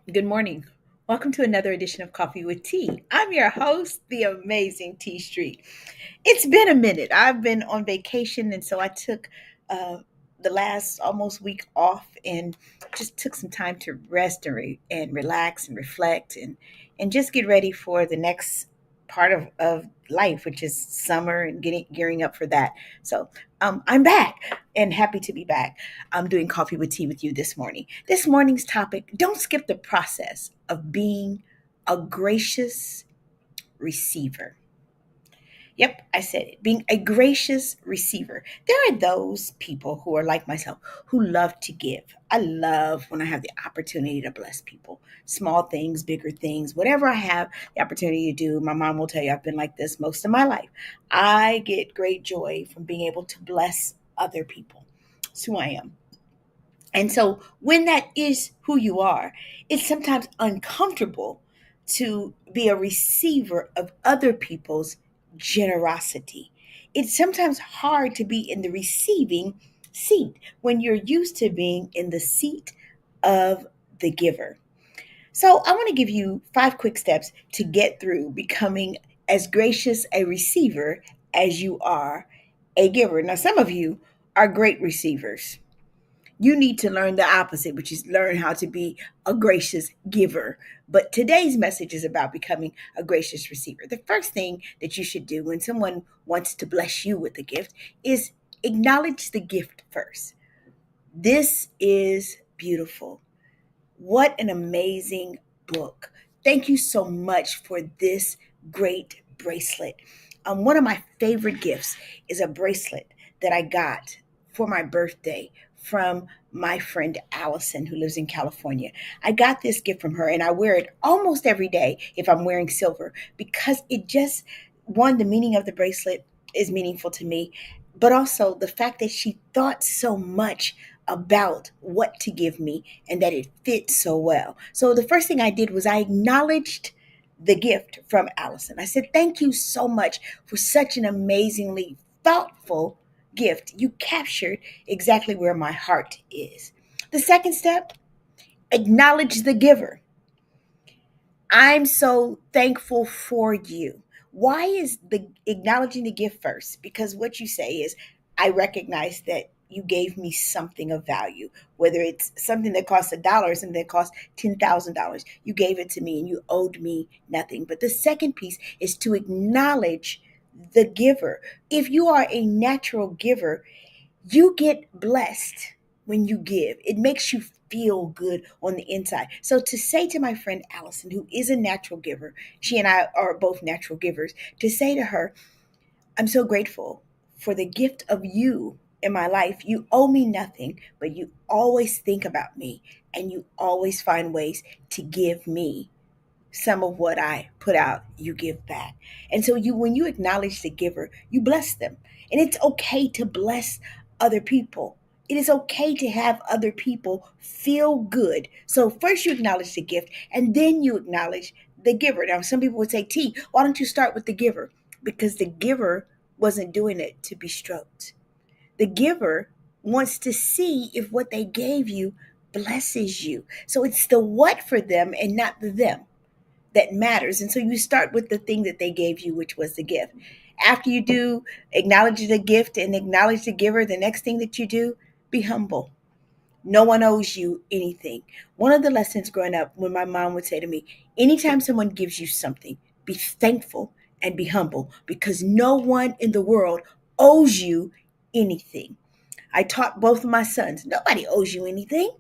Good morning. Welcome to another edition of Coffee with Tea. I'm your host, the amazing T Street. It's been a minute. I've been on vacation, and so I took uh, the last almost week off and just took some time to rest and relax and reflect and just get ready for the next part of life, which is summer and gearing up for that. So I'm back and happy to be back. I'm doing coffee with tea with you this morning. This morning's topic: don't skip the process of being a gracious receiver. Yep, I said it. Being a gracious receiver. There are those people who are like myself who love to give. I love when I have the opportunity to bless people. Small things, bigger things, whatever I have the opportunity to do. My mom will tell you I've been like this most of my life. I get great joy from being able to bless other people. It's who I am. And so when that is who you are, it's sometimes uncomfortable to be a receiver of other people's generosity. It's sometimes hard to be in the receiving seat when you're used to being in the seat of the giver. So I want to give you 5 quick steps to get through becoming as gracious a receiver as you are a giver. Now, some of you are great receivers. You need to learn the opposite, which is learn how to be a gracious giver. But today's message is about becoming a gracious receiver. The first thing that you should do when someone wants to bless you with a gift is acknowledge the gift first. This is beautiful. What an amazing book. Thank you so much for this great bracelet. One of my favorite gifts is a bracelet that I got for my birthday from my friend Allison, who lives in California. I got this gift from her and I wear it almost every day if I'm wearing silver because it just, one, the meaning of the bracelet is meaningful to me, but also the fact that she thought so much about what to give me and that it fits so well. So the first thing I did was I acknowledged the gift from Allison. I said, "Thank you so much for such an amazingly thoughtful gift. You captured exactly where my heart is." The second step: acknowledge the giver. I'm so thankful for you. Why is the acknowledging the gift first? Because what you say is, I recognize that you gave me something of value, whether it's something that costs $1, something that costs $10,000. You gave it to me and you owed me nothing. But the second piece is to acknowledge the giver. If you are a natural giver, you get blessed when you give. It makes you feel good on the inside. So to say to my friend Allison, who is a natural giver, she and I are both natural givers, to say to her, "I'm so grateful for the gift of you in my life. You owe me nothing, but you always think about me and you always find ways to give me some of what I put out, you give back." And so you when you acknowledge the giver, you bless them. And it's okay to bless other people. It is okay to have other people feel good. So first you acknowledge the gift and then you acknowledge the giver. Now some people would say, "T, why don't you start with the giver?" Because the giver wasn't doing it to be stroked. The giver wants to see if what they gave you blesses you. So it's the what for them and not the them that matters. And so you start with the thing that they gave you, which was the gift. After you do acknowledge the gift and acknowledge the giver, the next thing that you do, be humble. No one owes you anything. One of the lessons growing up, when my mom would say to me, anytime someone gives you something, be thankful and be humble because no one in the world owes you anything. I taught both of my sons, nobody owes you anything.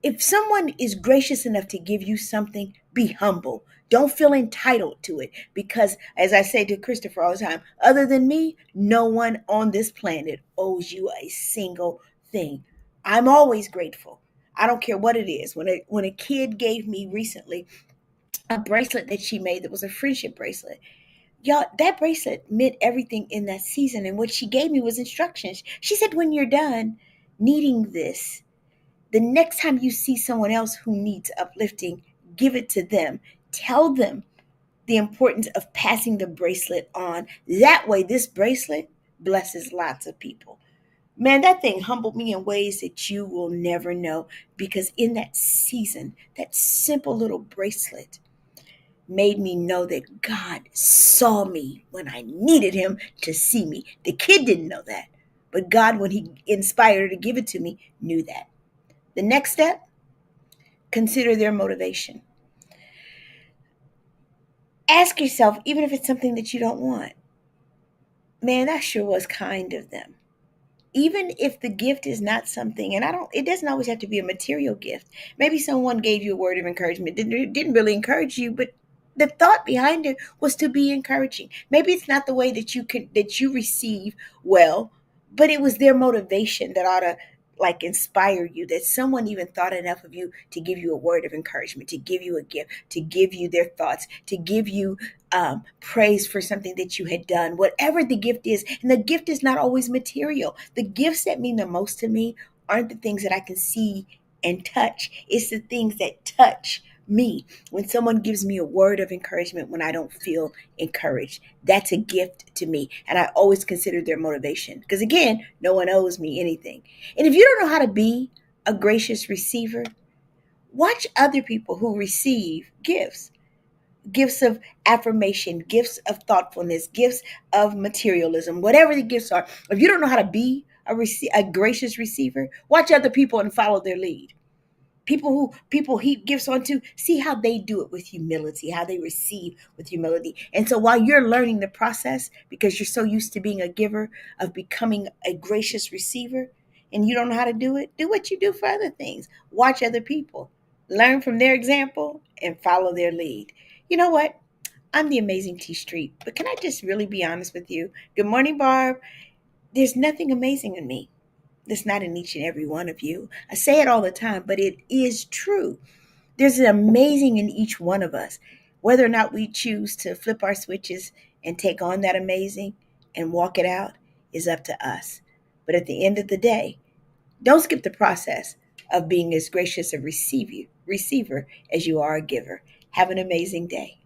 If someone is gracious enough to give you something, be humble. Don't feel entitled to it because, as I say to Christopher all the time, other than me, no one on this planet owes you a single thing. I'm always grateful. I don't care what it is. When a kid gave me recently a bracelet that she made that was a friendship bracelet, y'all, that bracelet meant everything in that season. And what she gave me was instructions. She said, "When you're done needing this, the next time you see someone else who needs uplifting, give it to them. Tell them the importance of passing the bracelet on. That way, this bracelet blesses lots of people." Man, that thing humbled me in ways that you will never know, because in that season, that simple little bracelet made me know that God saw me when I needed him to see me. The kid didn't know that, but God, when he inspired her to give it to me, knew that. The next step, consider their motivation. Ask yourself, even if it's something that you don't want, man, that sure was kind of them. Even if the gift is not something, and I don't, it doesn't always have to be a material gift. Maybe someone gave you a word of encouragement, didn't really encourage you, but the thought behind it was to be encouraging. Maybe it's not the way that you receive well, but it was their motivation that ought to like inspire you, that someone even thought enough of you to give you a word of encouragement, to give you a gift, to give you their thoughts, to give you praise for something that you had done, whatever the gift is. And the gift is not always material. The gifts that mean the most to me aren't the things that I can see and touch, it's the things that touch me. When someone gives me a word of encouragement when I don't feel encouraged, that's a gift to me. And I always consider their motivation, because again, no one owes me anything. And if you don't know how to be a gracious receiver, watch other people who receive gifts, gifts of affirmation, gifts of thoughtfulness, gifts of materialism, whatever the gifts are. If you don't know how to be a gracious receiver, watch other people and follow their lead. People heap gifts onto, see how they do it with humility, how they receive with humility. And so while you're learning the process, because you're so used to being a giver, of becoming a gracious receiver, and you don't know how to do it, do what you do for other things. Watch other people, learn from their example, and follow their lead. You know what? I'm the amazing T Street, but can I just really be honest with you? Good morning, Barb. There's nothing amazing in me that's not in each and every one of you. I say it all the time, but it is true. There's an amazing in each one of us. Whether or not we choose to flip our switches and take on that amazing and walk it out is up to us. But at the end of the day, don't skip the process of being as gracious a receiver as you are a giver. Have an amazing day.